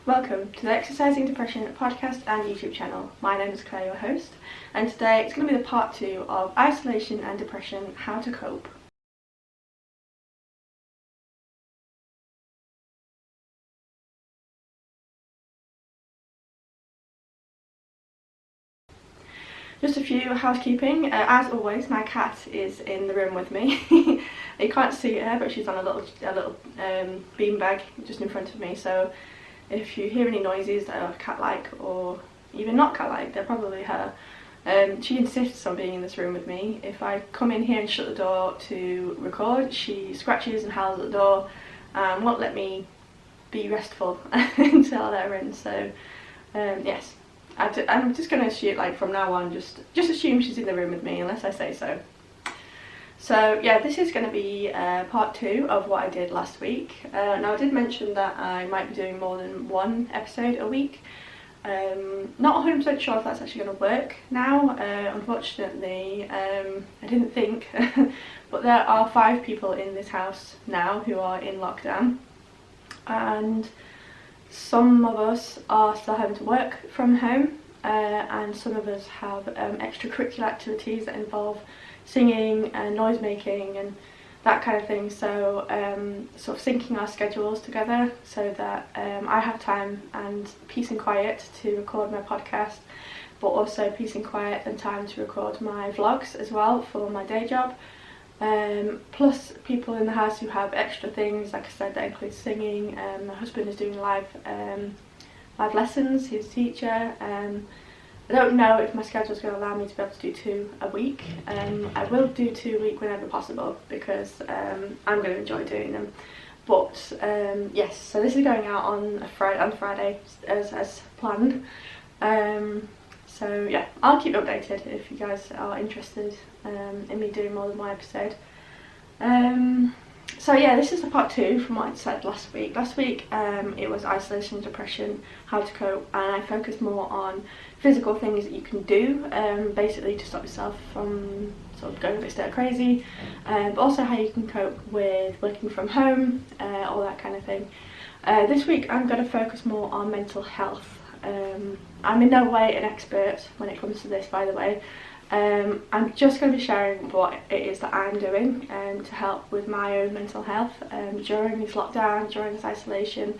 Welcome to the Exercising Depression podcast and YouTube channel. My name is Claire, your host, and today it's going to be the part 2 of Isolation and Depression, How to Cope. Just a few housekeeping. As always, my cat is in the room with me. You can't see her, but she's on a little beanbag just in front of me, so if you hear any noises that are cat-like or even not cat-like, they're probably her. She insists on being in this room with me. If I come in here and shut the door to record, she scratches and howls at the door and won't let me be restful until I let her in. So yes, I'm just going to assume, like from now on, just assume she's in the room with me unless I say so. So yeah, this is going to be part 2 of what I did last week. Now I did mention that I might be doing more than one episode a week. Not 100% sure if that's actually going to work now. Unfortunately, I didn't think, but there are 5 people in this house now who are in lockdown, and some of us are still having to work from home, and some of us have extracurricular activities that involve singing and noise making and that kind of thing, so sort of syncing our schedules together so that I have time and peace and quiet to record my podcast, but also peace and quiet and time to record my vlogs as well for my day job. Plus people in the house who have extra things, like I said, that includes singing. My husband is doing live lessons, he's a teacher. I don't know if my schedule is going to allow me to be able to do 2 a week. I will do 2 a week whenever possible because I'm going to enjoy doing them. But yes, so this is going out on Friday as planned. So yeah, I'll keep you updated if you guys are interested in me doing more than one episode. So yeah, this is the part 2 from what I said last week. Last week it was isolation and depression, how to cope, and I focused more on physical things that you can do, basically to stop yourself from sort of going a bit stir crazy, but also how you can cope with working from home, all that kind of thing. This week I'm going to focus more on mental health. I'm in no way an expert when it comes to this, by the way. I'm just going to be sharing what it is that I'm doing to help with my own mental health during this lockdown, during this isolation,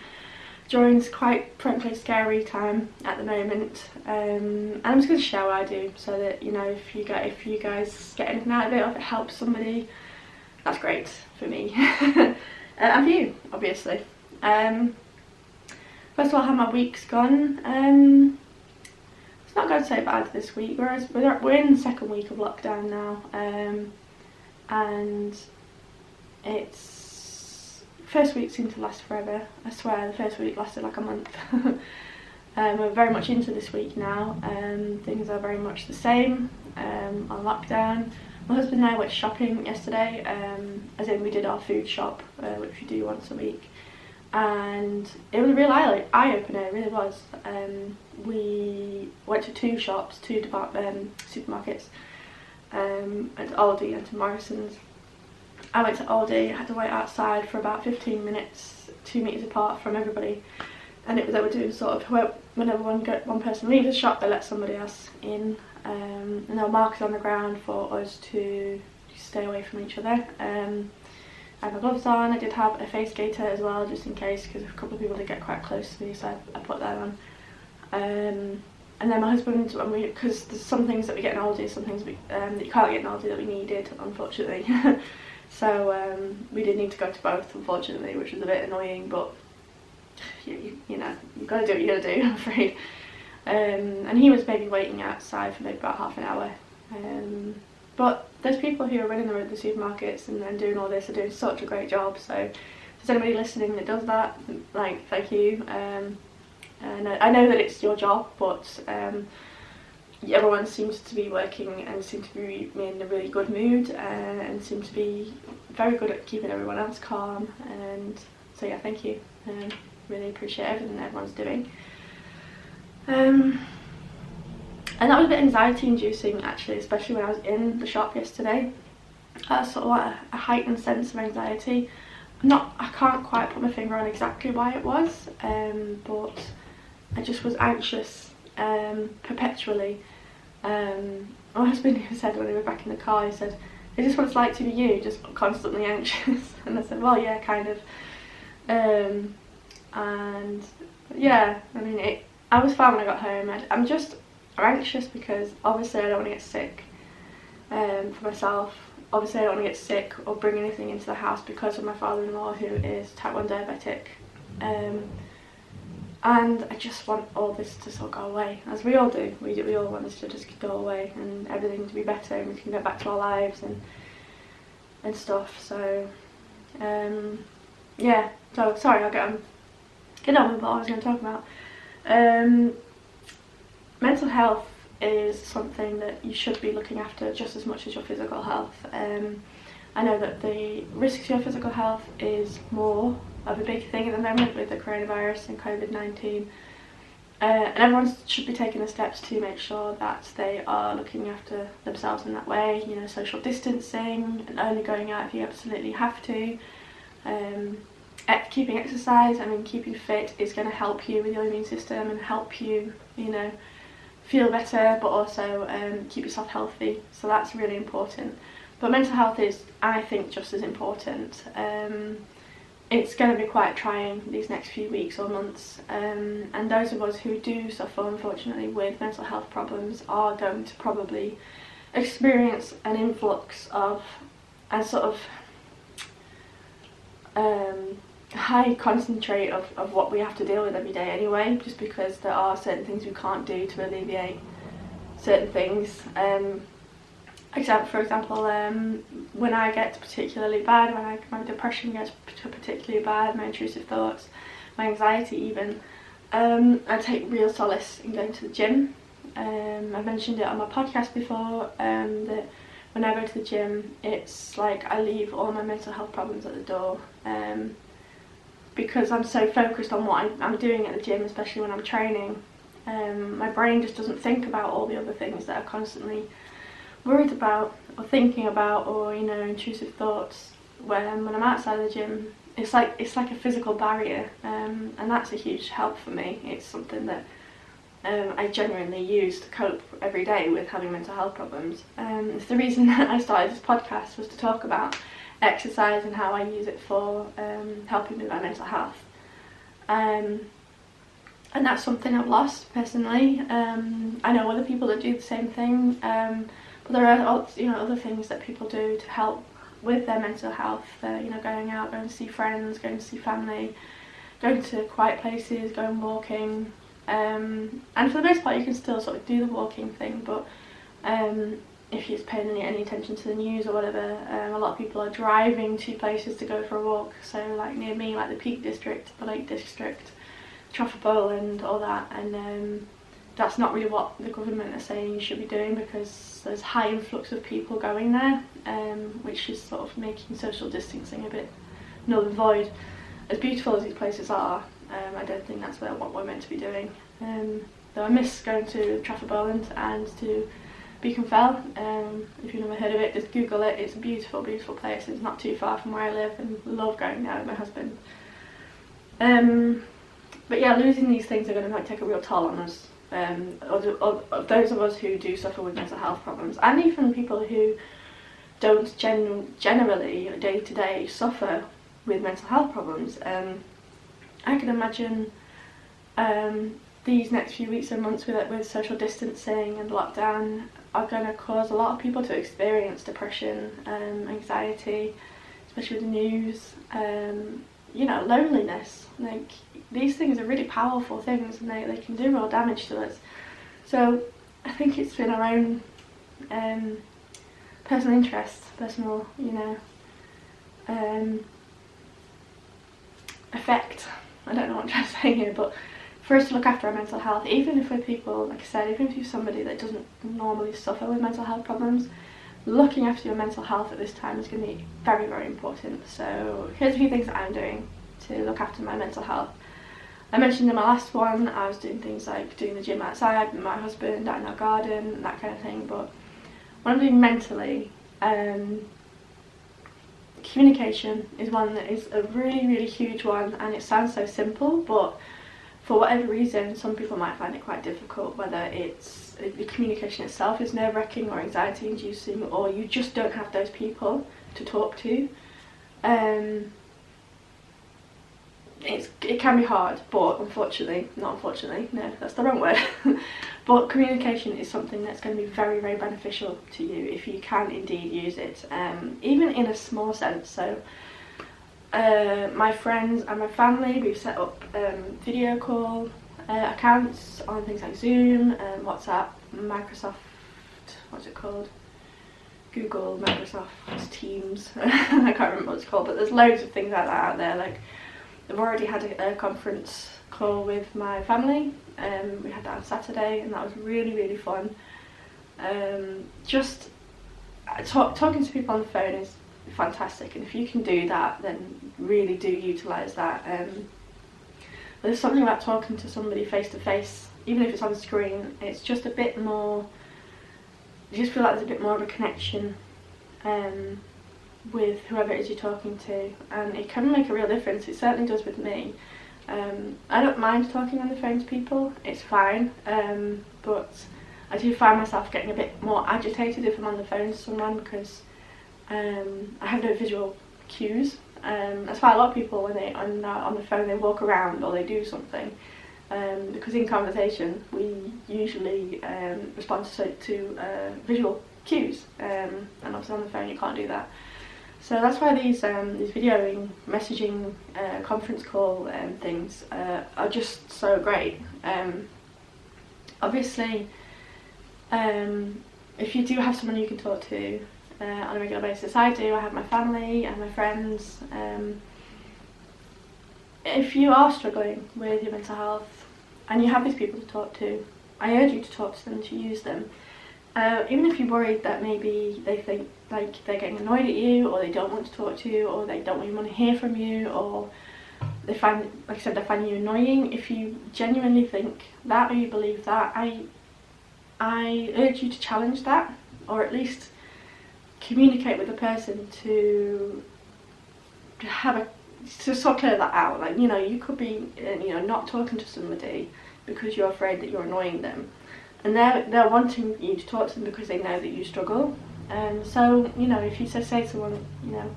during this quite frankly scary time at the moment. And I'm just going to share what I do so that, you know, if you guys get anything out of it or if it helps somebody, that's great for me and for you, obviously. First of all, how my week's gone. It's not going to say bad this week, whereas we're in the 2nd week of lockdown now, and first week seemed to last forever. I swear the first week lasted like a month. We're very much into this week now, things are very much the same on lockdown. My husband and I went shopping yesterday, as in we did our food shop, which we do once a week, and it was a real eye-opener, it really was. We went to 2 shops, 2 supermarkets, at Aldi and to Morrison's. I went to Aldi, had to wait outside for about 15 minutes, 2 metres apart from everybody, and they were doing sort of, whenever one person leaves the shop, they let somebody else in, and there were markers on the ground for us to stay away from each other. I had my gloves on. I did have a face gaiter as well, just in case, because a couple of people did get quite close to me, so I put that on. And then my husband, because there's some things that we get in Aldi, some things that you can't get in Aldi that we needed, unfortunately. So we did need to go to both, unfortunately, which was a bit annoying, but you know, you've got to do what you got to do, I'm afraid. And he was maybe waiting outside for maybe about half an hour. But those people who are running the supermarkets and doing all this are doing such a great job, so if there's anybody listening that does that, like, thank you. And I know that it's your job, but everyone seems to be working and seem to be in a really good mood, and seem to be very good at keeping everyone else calm, and so yeah, thank you. Really appreciate everything that everyone's doing. And that was a bit anxiety inducing, actually, especially when I was in the shop yesterday. Sort of like a heightened sense of anxiety. I can't quite put my finger on exactly why it was, but I just was anxious perpetually. My husband even said when we were back in the car, he said, "Is this what it's like to be you, just constantly anxious?" And I said, well, yeah, kind of. And yeah, I mean, I was fine when I got home. I'm just anxious because obviously I don't want to get sick for myself. Obviously I don't want to get sick or bring anything into the house because of my father-in-law, who is type 1 diabetic. And I just want all this to sort of go away, as we all do. We all want this to just go away and everything to be better and we can get back to our lives and stuff. So yeah, so sorry, I'll get on with what I was going to talk about. Mental health is something that you should be looking after just as much as your physical health. I know that the risks to your physical health is more of a big thing at the moment with the coronavirus and COVID-19, and everyone should be taking the steps to make sure that they are looking after themselves in that way. You know, social distancing and only going out if you absolutely have to. Keeping exercise, I mean, keeping fit is going to help you with your immune system and help you, you know, feel better, but also keep yourself healthy. So that's really important. But mental health is, I think, just as important. It's going to be quite trying these next few weeks or months, and those of us who do suffer, unfortunately, with mental health problems are going to probably experience an influx of a sort of high concentrate of what we have to deal with every day anyway, just because there are certain things we can't do to alleviate certain things. For example, when I get particularly bad, when my depression gets particularly bad, my intrusive thoughts, my anxiety even, I take real solace in going to the gym. I've mentioned it on my podcast before, that when I go to the gym, it's like I leave all my mental health problems at the door, because I'm so focused on what I'm doing at the gym, especially when I'm training. My brain just doesn't think about all the other things that are constantly worried about or thinking about, or, you know, intrusive thoughts. When I'm outside of the gym, it's like a physical barrier, and that's a huge help for me. It's something that I genuinely use to cope every day with having mental health problems. It's the reason that I started this podcast, was to talk about exercise and how I use it for helping with my mental health. And that's something I've lost personally. I know other people that do the same thing, but there are, you know, other things that people do to help with their mental health. You know, going out, going to see friends, going to see family, going to quiet places, going walking. And for the most part, you can still sort of do the walking thing, but if you're paying any attention to the news or whatever, a lot of people are driving to places to go for a walk. So, like near me, like the Peak District, the Lake District, Trafford Bowl and all that, and that's not really what the government are saying you should be doing, because there's high influx of people going there, which is sort of making social distancing a bit null and void. As beautiful as these places are, I don't think that's what we're meant to be doing. Though I miss going to Trafford Bowland and to Beacon Fell. If you've never heard of it, just Google it. It's a beautiful, beautiful place. It's not too far from where I live, and love going there with my husband. But yeah, losing these things are going to take a real toll on us. Those of us who do suffer with mental health problems, and even people who don't generally day to day suffer with mental health problems. I can imagine these next few weeks and months with social distancing and lockdown are going to cause a lot of people to experience depression, anxiety, especially with the news, you know, loneliness. Like, these things are really powerful things, and they can do real damage to us. So I think it's in our own personal interest, personal, you know, effect. I don't know what I'm trying to say here, but for us to look after our mental health, even if we're people, like I said, even if you're somebody that doesn't normally suffer with mental health problems, looking after your mental health at this time is going to be very, very important. So here's a few things that I'm doing to look after my mental health. I mentioned in my last one, I was doing things like doing the gym outside with my husband, out in our garden, that kind of thing. But what I'm doing mentally, communication is one that is a really, really huge one, and it sounds so simple, but for whatever reason, some people might find it quite difficult, whether it's the communication itself is nerve-wracking or anxiety-inducing, or you just don't have those people to talk to. It can be hard, but no, that's the wrong word. But communication is something that's going to be very, very beneficial to you if you can indeed use it, even in a small sense. So my friends and my family, we've set up video call accounts on things like Zoom, WhatsApp, Microsoft, what's it called? Google, Microsoft Teams. I can't remember what it's called, but there's loads of things like that out there. Like, I've already had a conference call with my family. We had that on Saturday, and that was really, really fun. Just talking to people on the phone is fantastic, and if you can do that, then really do utilise that. There's something about talking to somebody face to face, even if it's on the screen. It's just a bit more, you just feel like there's a bit more of a connection with whoever it is you're talking to, and it can make a real difference. It certainly does with me. I don't mind talking on the phone to people, it's fine, but I do find myself getting a bit more agitated if I'm on the phone to someone, because I have no visual cues. That's why a lot of people, when they're on the phone, they walk around or they do something, because in conversation we usually respond to visual cues, and obviously on the phone you can't do that. So that's why these videoing, messaging, conference call things are just so great. Obviously, if you do have someone you can talk to on a regular basis, I do. I have my family and my friends. If you are struggling with your mental health and you have these people to talk to, I urge you to talk to them, to use them. Even if you're worried that maybe they think like they're getting annoyed at you, or they don't want to talk to you, or they don't even want to hear from you, or they find, like I said, they find you annoying. If you genuinely think that, or you believe that, I urge you to challenge that, or at least communicate with the person to sort of clear that out. Like, you know, you could be not talking to somebody because you're afraid that you're annoying them, and they're wanting you to talk to them because they know that you struggle. So, you know, if you say to someone, you know,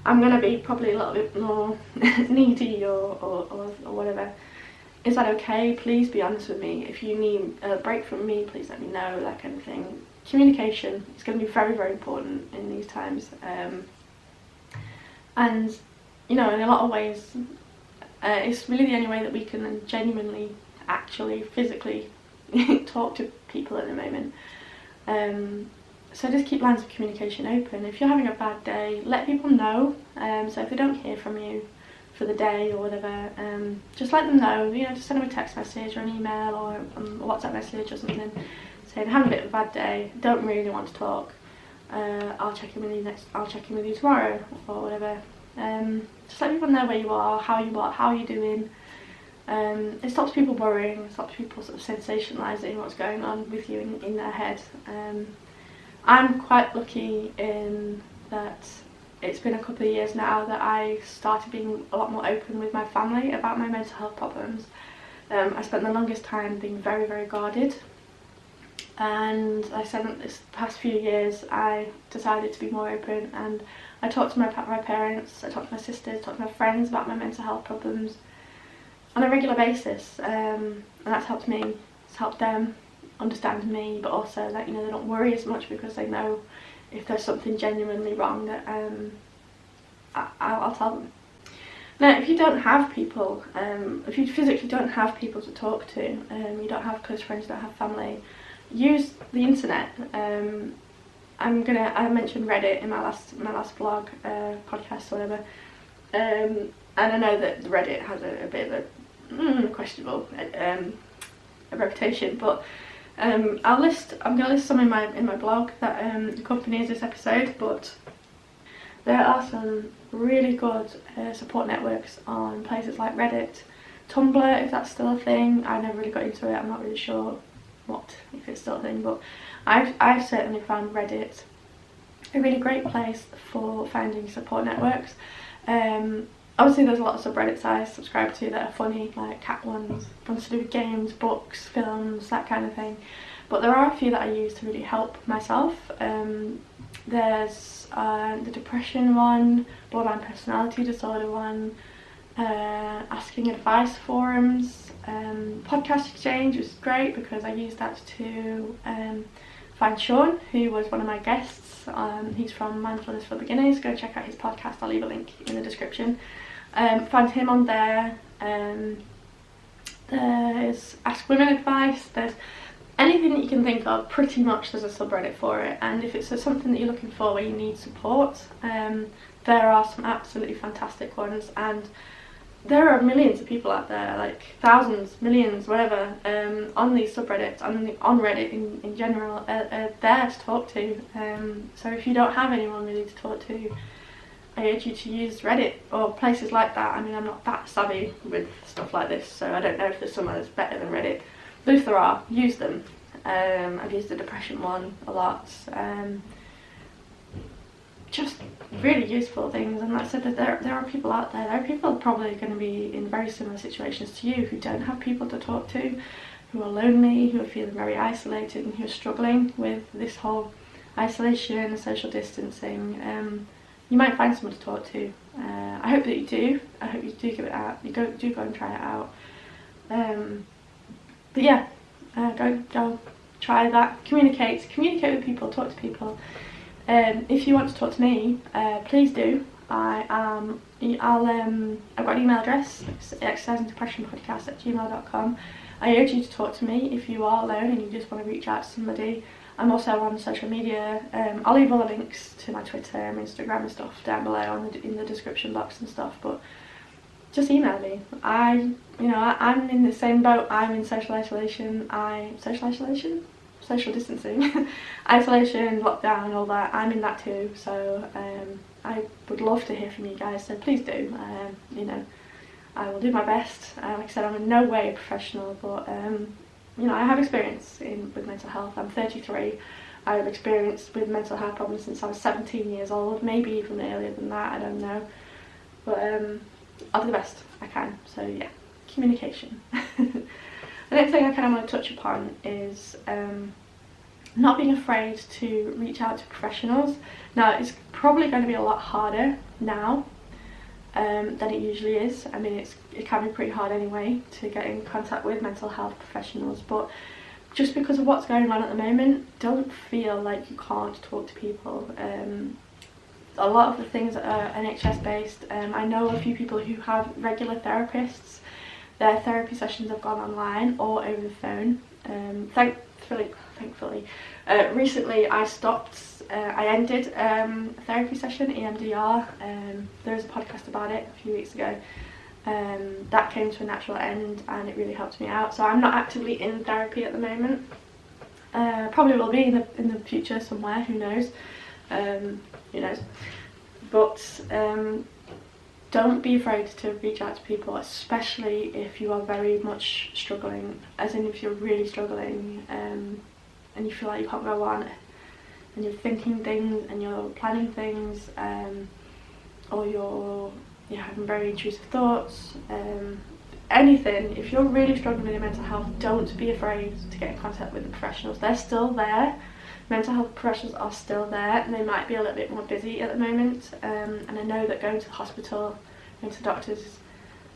I'm going to be probably a little bit more needy or whatever, is that okay? Please be honest with me. If you need a break from me, please let me know, that kind of thing. Communication is going to be very, very important in these times. And, you know, in a lot of ways, it's really the only way that we can genuinely, actually, physically talk to people at the moment. So just keep lines of communication open. If you're having a bad day, let people know. So if they don't hear from you for the day or whatever, just let them know. You know, just send them a text message or an email or a WhatsApp message or something, saying, having a bit of a bad day, don't really want to talk. I'll check in with you tomorrow or whatever. Just let people know where you are, how you're doing. It stops people worrying, it stops people sort of sensationalising what's going on with you in their head. I'm quite lucky in that it's been a couple of years now that I started being a lot more open with my family about my mental health problems. I spent the longest time being very, very guarded, and I said that this past few years I decided to be more open, and I talked to my parents, I talked to my sisters, talked to my friends about my mental health problems on a regular basis, and that's helped me, it's helped them understand me, but also that, you know, they don't worry as much because they know if there's something genuinely wrong that I'll tell them. Now, if you don't have people, if you physically don't have people to talk to, you don't have close friends, you don't have family, use the internet. I mentioned Reddit in my last blog, podcast or whatever, and I know that Reddit has a bit of a questionable reputation, but I'm going to list some in my blog that accompanies this episode, but there are some really good support networks on places like Reddit, Tumblr, if that's still a thing. I never really got into it, I'm not really sure if it's still a thing, but I've certainly found Reddit a really great place for finding support networks. Obviously there's a lot of subreddits I subscribe to that are funny, like cat ones, ones to do with games, books, films, that kind of thing. But there are a few that I use to really help myself. There's the depression one, borderline personality disorder one, asking advice forums, podcast exchange, which is great because I use that to find Sean, who was one of my guests. He's from Mindfulness for Beginners. Go check out his podcast, I'll leave a link in the description. Find him on there. There's Ask Women Advice, there's anything that you can think of, pretty much there's a subreddit for it. And if it's something that you're looking for where you need support, there are some absolutely fantastic ones, and there are millions of people out there, like thousands, millions, whatever, on these subreddits, on Reddit in general, are there to talk to. So if you don't have anyone really to talk to, I urge you to use Reddit or places like that. I mean, I'm not that savvy with stuff like this, so I don't know if there's somewhere that's better than Reddit. But if there are, use them. I've used the depression one a lot. Just really useful things, and like I said, that there are people out there. There are people probably going to be in very similar situations to you who don't have people to talk to, who are lonely, who are feeling very isolated, and who are struggling with this whole isolation, social distancing. You might find someone to talk to. I hope that you do. I hope you do give it out. You do go and try it out. But yeah, go try that. Communicate with people. Talk to people. If you want to talk to me, please do. I've got an email address, exerciseanddepressionpodcast@gmail.com. I urge you to talk to me if you are alone and you just want to reach out to somebody. I'm also on social media. I'll leave all the links to my Twitter and Instagram and stuff down below in the description box and stuff. But just email me. I'm in the same boat. I'm in social isolation. Social distancing, isolation, lockdown, all that. I'm in that too. So I would love to hear from you guys. So please do. I will do my best. Like I said, I'm in no way a professional, but I have experience with mental health. I'm 33. I have experience with mental health problems since I was 17 years old, maybe even earlier than that, I don't know. But I'll do the best I can. So yeah, communication. The next thing I kind of want to touch upon is not being afraid to reach out to professionals. Now, it's probably going to be a lot harder now than it usually is. I mean, it can be pretty hard anyway to get in contact with mental health professionals, but just because of what's going on at the moment, don't feel like you can't talk to people. A lot of the things are NHS based. I know a few people who have regular therapists. Their therapy sessions have gone online or over the phone. Thankfully, recently I ended a therapy session, EMDR. There was a podcast about it a few weeks ago. That came to a natural end and it really helped me out. So I'm not actively in therapy at the moment. Probably will be in the future somewhere, who knows. But don't be afraid to reach out to people, especially if you are very much struggling, as in if you're really struggling and you feel like you can't go on, and you're thinking things and you're planning things, or you're having very intrusive thoughts, anything. If you're really struggling with your mental health, don't be afraid to get in contact with the professionals. They're still there. Mental health professionals are still there, and they might be a little bit more busy at the moment, and I know that going to the hospital, going to doctors is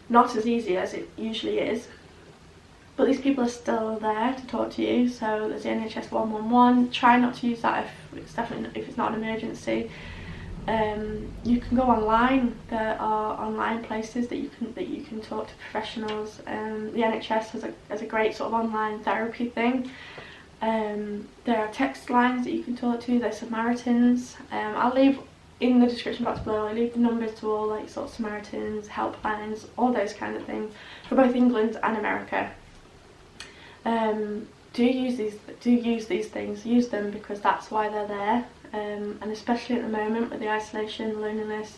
not as easy as it usually is, but these people are still there to talk to you. So there's the NHS 111. Try not to use that if it's not an emergency. You can go online. There are online places that you can talk to professionals. The NHS has a great sort of online therapy thing. There are text lines that you can talk to. There's Samaritans. I'll leave in the description box below. I leave the numbers to all like sort of Samaritans, Helplines, all those kind of things for both England and America. Do use these things. Use them because that's why they're there. And especially at the moment with the isolation, loneliness,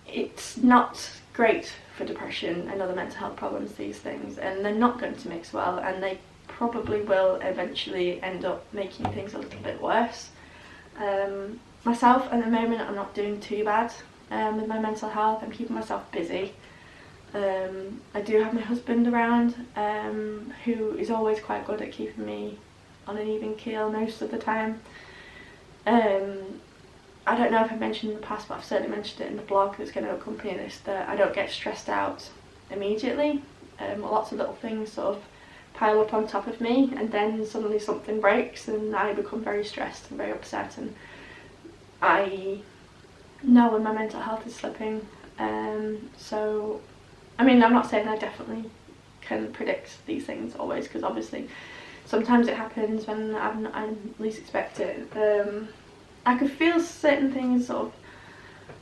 it's not great for depression and other mental health problems, these things, and they're not going to mix well, and they probably will eventually end up making things a little bit worse. Myself at the moment, I'm not doing too bad. with my mental health. I'm keeping myself busy. I do have my husband around, who is always quite good at keeping me on an even keel most of the time. I don't know if I've mentioned in the past, but I've certainly mentioned it in the blog that's going to accompany this, that I don't get stressed out immediately. Lots of little things sort of pile up on top of me, and then suddenly something breaks and I become very stressed and very upset, and I know when my mental health is slipping. So, I mean, I'm not saying I definitely can predict these things always, because obviously sometimes it happens when I least expect it. I could feel certain things sort of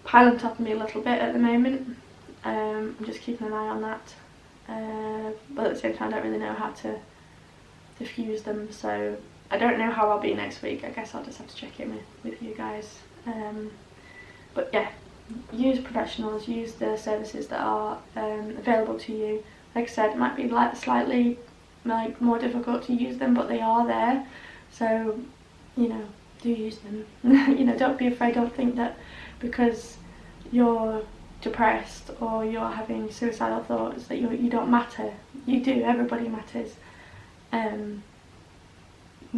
pile on top of me a little bit at the moment. I'm just keeping an eye on that. But at the same time I don't really know how to diffuse them, so I don't know how I'll be next week. I guess I'll just have to check in with you guys. But yeah, use professionals, use the services that are available to you. Like I said, it might be slightly more difficult to use them, but they are there, so you know, do use them. You know, don't be afraid. Don't think that because you're depressed or you're having suicidal thoughts that you don't matter. You do. Everybody matters. You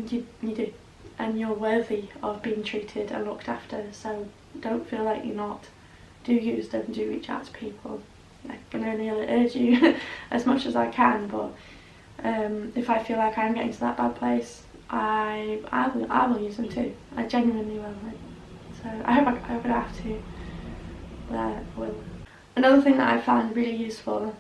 do, and you're worthy of being treated and looked after, so don't feel like you're not. Do use them. Do reach out to people. I can only urge you as much as I can, but if I feel like I'm getting to that bad place, I will use them too. I genuinely will. So I hope I don't have to, but I will. Another thing that I found really useful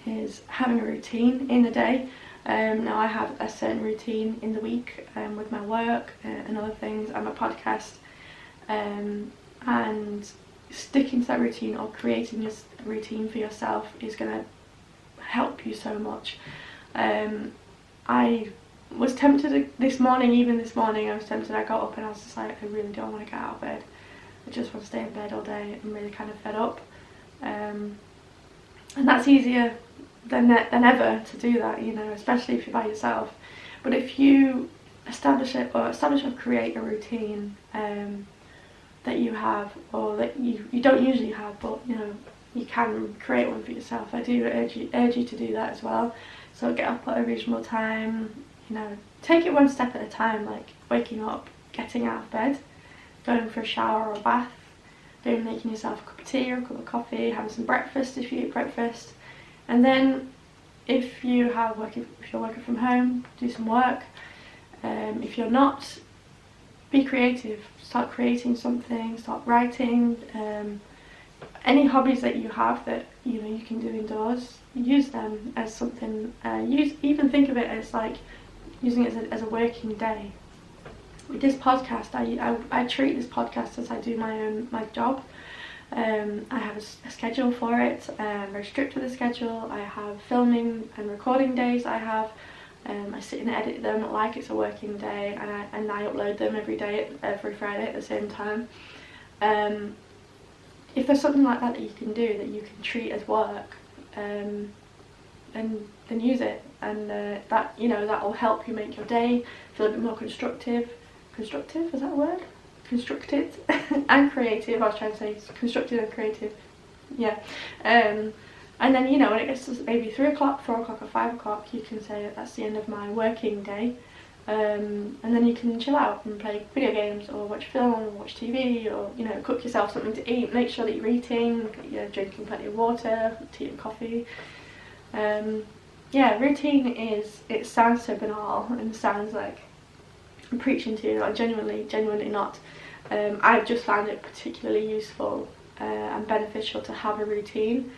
is having a routine in the day. Now I have a certain routine in the week with my work and other things and my podcast, and sticking to that routine or creating this routine for yourself is going to help you so much. I was tempted this morning, I was tempted. I got up and I was just like, I really don't want to get out of bed. I just want to stay in bed all day. I'm really kind of fed up. And that's easier than ever to do that, you know, especially if you're by yourself. But if you establish or create a routine that you have, or that you don't usually have, but you know, you can create one for yourself. I do urge you to do that as well. So get up at a reasonable time, you know, take it one step at a time, like waking up, getting out of bed, going for a shower or a bath, maybe making yourself a cup of tea or a cup of coffee, having some breakfast if you eat breakfast, and then if you're working from home, do some work. If you're not, be creative. Start creating something, start writing. Any hobbies that you have that you know you can do indoors, use them as something. Even think of it as like using it as a working day. With this podcast, I treat this podcast as I do my job. I have a schedule for it. I'm very strict with the schedule. I have filming and recording days. I sit and edit them like it's a working day, and I upload them every Friday at the same time. If there's something like that you can do, that you can treat as work, then use it, and that will help you make your day feel a bit more constructive. Constructive, is that a word? Constructed and creative. I was trying to say constructive and creative. Yeah. And then, you know, when it gets to maybe 3 o'clock, 4 o'clock or 5 o'clock, you can say that that's the end of my working day. And then you can chill out and play video games or watch film or watch TV, or, you know, cook yourself something to eat. Make sure that you're eating, you're drinking plenty of water, tea and coffee. Yeah, routine it sounds so banal and sounds like I'm preaching to you. Like, genuinely not. I've just found it particularly useful and beneficial to have a routine.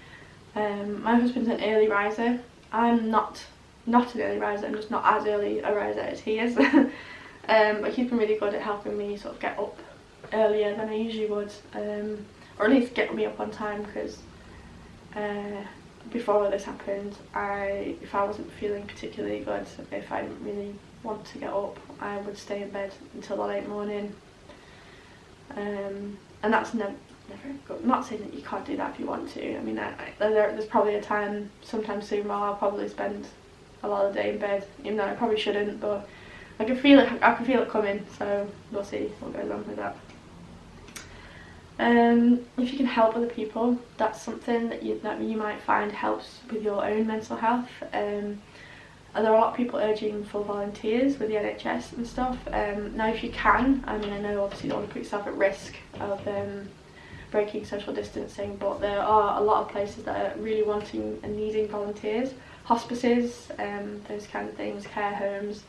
My husband's an early riser. I'm not an early riser. I'm just not as early a riser as he is. But he's been really good at helping me sort of get up earlier than I usually would, or at least get me up on time, because before all this happened, if I wasn't feeling particularly good, if I didn't really want to get up, I would stay in bed until the late morning, and that's never good. I'm not saying that you can't do that if you want to. I mean, there's probably a time sometime soon where I'll probably spend a lot of the day in bed, even though I probably shouldn't, but I can feel it coming, so we'll see what goes on with that. If you can help other people, that's something that you might find helps with your own mental health. There are a lot of people urging for volunteers with the NHS and stuff. Now if you can, I mean, I know obviously you don't want to put yourself at risk of breaking social distancing, but there are a lot of places that are really wanting and needing volunteers. Hospices, those kind of things, care homes.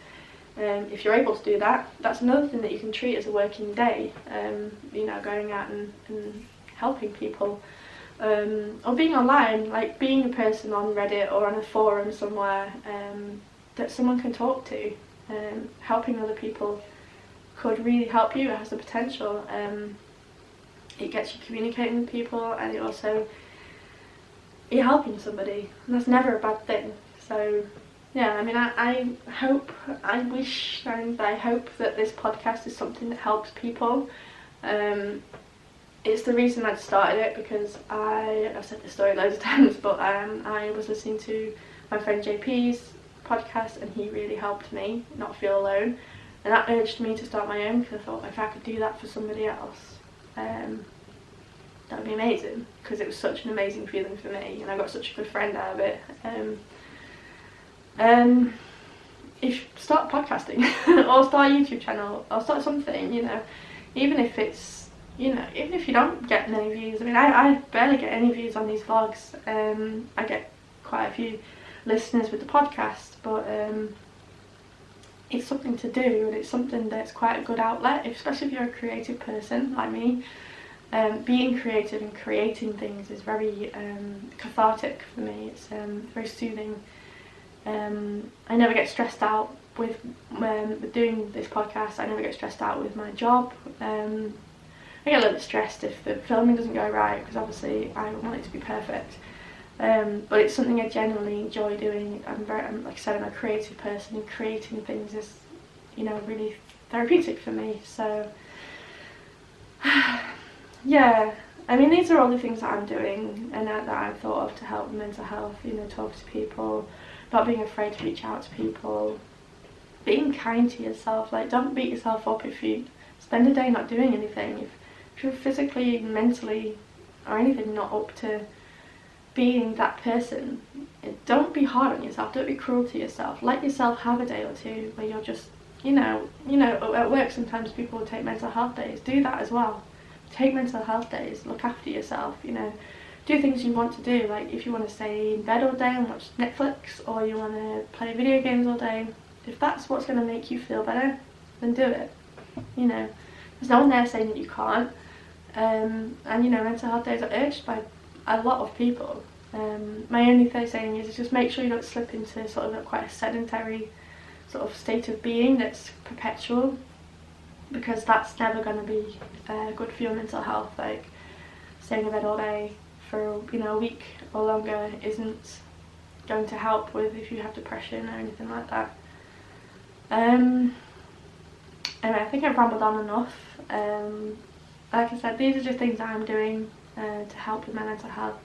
If you're able to do that, that's another thing that you can treat as a working day, you know, going out and helping people. Or being online, like being a person on Reddit or on a forum somewhere that someone can talk to. Helping other people could really help you. It has the potential. It gets you communicating with people, and it also, you're helping somebody, and that's never a bad thing. So yeah, I mean, I hope, I wish and I hope that this podcast is something that helps people. It's the reason I started it, because I've said this story loads of times, but I was listening to my friend JP's podcast, and he really helped me not feel alone, and that urged me to start my own, because I thought if I could do that for somebody else, that would be amazing, because it was such an amazing feeling for me, and I got such a good friend out of it. If start podcasting or start a YouTube channel or start something, you know, even if it's, you know, even if you don't get many views. I mean, I barely get any views on these vlogs. I get quite a few listeners with the podcast, but it's something to do, and it's something that's quite a good outlet, especially if you're a creative person like me. Being creative and creating things is very cathartic for me. It's very soothing. I never get stressed out with doing this podcast. I never get stressed out with my job. I get a little bit stressed if the filming doesn't go right, because obviously I want it to be perfect. But it's something I genuinely enjoy doing. I'm like I said, I'm a creative person, and creating things is, you know, really therapeutic for me. So yeah, I mean, these are all the things that I'm doing and that I've thought of to help with mental health. You know, talking to people, not being afraid to reach out to people, being kind to yourself. Like, don't beat yourself up if you spend a day not doing anything. If you're physically, mentally, or anything not up to being that person, don't be hard on yourself. Don't be cruel to yourself. Let yourself have a day or two where you're just, you know, at work sometimes people will take mental health days. Do that as well. Take mental health days. Look after yourself. You know, do things you want to do. Like if you want to stay in bed all day and watch Netflix, or you want to play video games all day, if that's what's going to make you feel better, then do it. You know, there's no one there saying that you can't. And you know, mental health days are urged by a lot of people. My only saying is just make sure you don't slip into sort of quite a sedentary sort of state of being that's perpetual, because that's never going to be good for your mental health. Like staying in bed all day for, you know, a week or longer isn't going to help with if you have depression or anything like that. Anyway, I think I've rambled on enough. Like I said, these are just things that I'm doing to help with my mental health.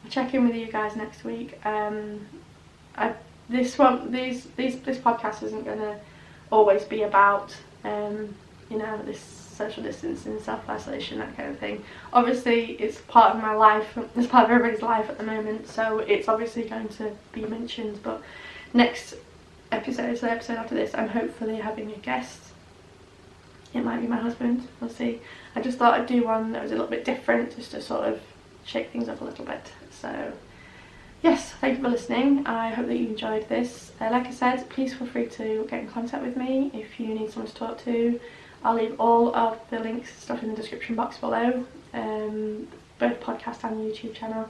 I'll check in with you guys next week. This podcast isn't going to always be about you know, this social distancing, self-isolation, that kind of thing. Obviously it's part of my life, it's part of everybody's life at the moment, so it's obviously going to be mentioned. But next episode, so the episode after this, I'm hopefully having a guest. It might be my husband, we'll see. I just thought I'd do one that was a little bit different, just to sort of shake things up a little bit. So yes, thank you for listening. I hope that you enjoyed this. Like I said, please feel free to get in contact with me if you need someone to talk to. I'll leave all of the links and stuff in the description box below, both podcast and YouTube channel.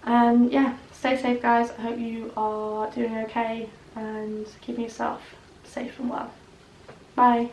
And yeah, stay safe guys. I hope you are doing okay, and keep yourself safe and well. Bye.